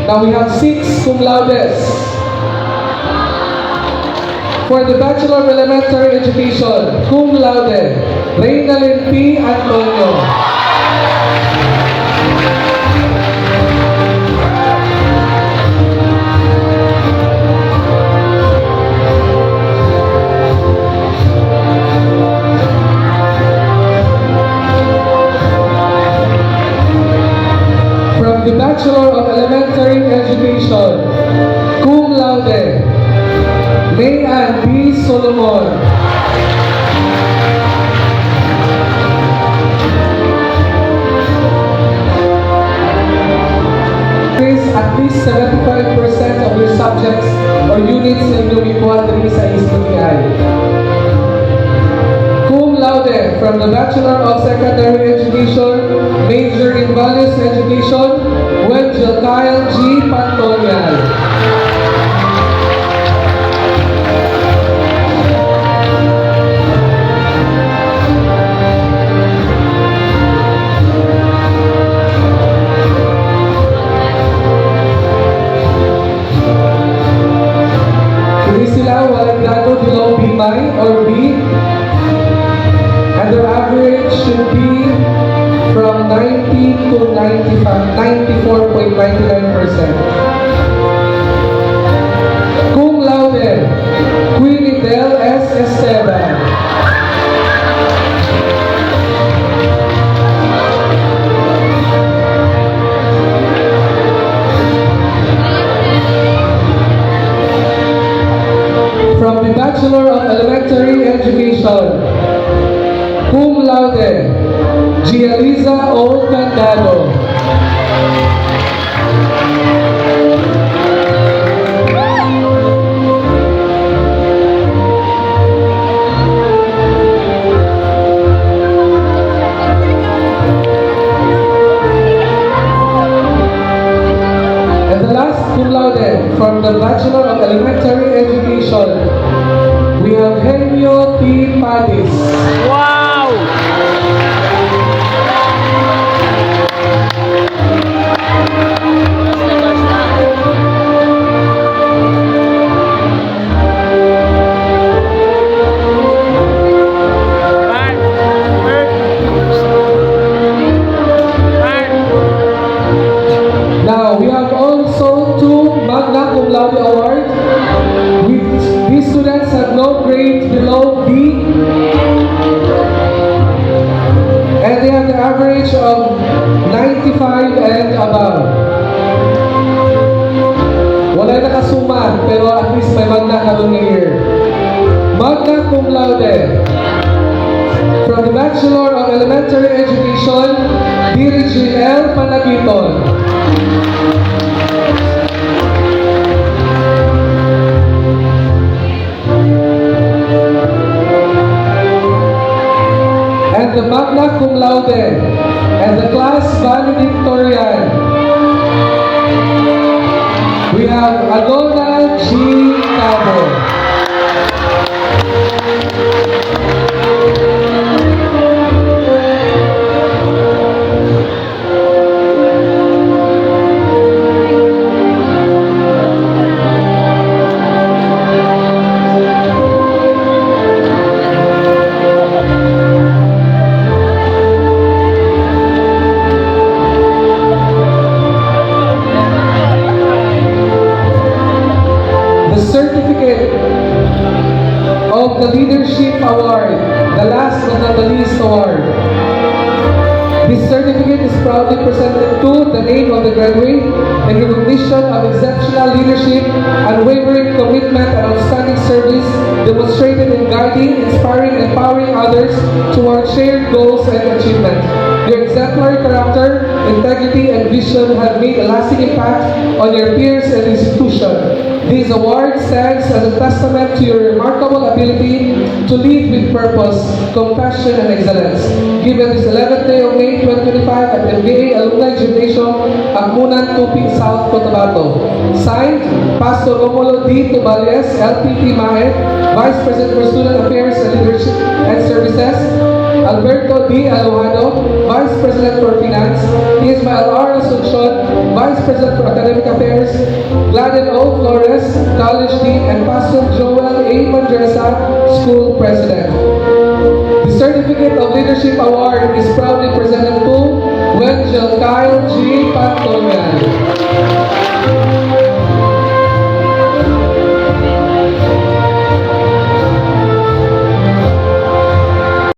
Now we have 6 cum laudes. For the Bachelor of Elementary Education, cum laude, Reynalyn P. Antonio. From the Bachelor of Elementary Education, cum laude, May Ann B. Solomon. At least 75% of your subjects or units na inyong ikuha diri sa STI. Cum laude from the Bachelor of Secondary Education, Major in Values Education, Wenjel Kyle G. Pantonial. Below B- or B, and their average should be from 90 to 94.99%. Cum laude, Queenie Del S. Esteban. From the Bachelor of Elementary Education, cum laude, Gializa O. Candado. And the last cum laude from the Bachelor of Elementary Education, we have Henyo T. Padis. Wow! Now, we have also 2 Magna Cum Laude Award. These students have no grade below B, and they have the average of 95 and above. Wala nakasuma, pero at least may Magna ka year. Magna Cum Laude from the Bachelor of Elementary Education, Dirigil L. Panagiton. And the Magna Cum Laude and the class valedictorian, we have Adona G. Cabo. Certificate of the Leadership Award, the last but not the least award. This certificate is proudly presented to the name of the graduate in recognition of exceptional leadership, unwavering commitment, and outstanding service demonstrated in guiding, inspiring, and empowering others towards shared goals and achievement. Your exemplary character, integrity, and vision have made a lasting impact on your peers and institution. This award stands as a testament to your remarkable ability to lead with purpose, compassion, and excellence. Given this 11th day of May 2025 at MBA Alumni Gymnasium, Agmunan, Tupi, South Cotabato. Signed, Pastor Romulo D. Tubales, LPT MAE, Vice President for Student Affairs and Leadership and Services, Alberto D. Alojado, Vice President for Finance, Ismael R. Asuncion, Vice President for Academic Affairs, Gladden O. Flores, College Dean, and Pastor Joel A. Mandresa, School President. The Certificate of Leadership Award is proudly presented to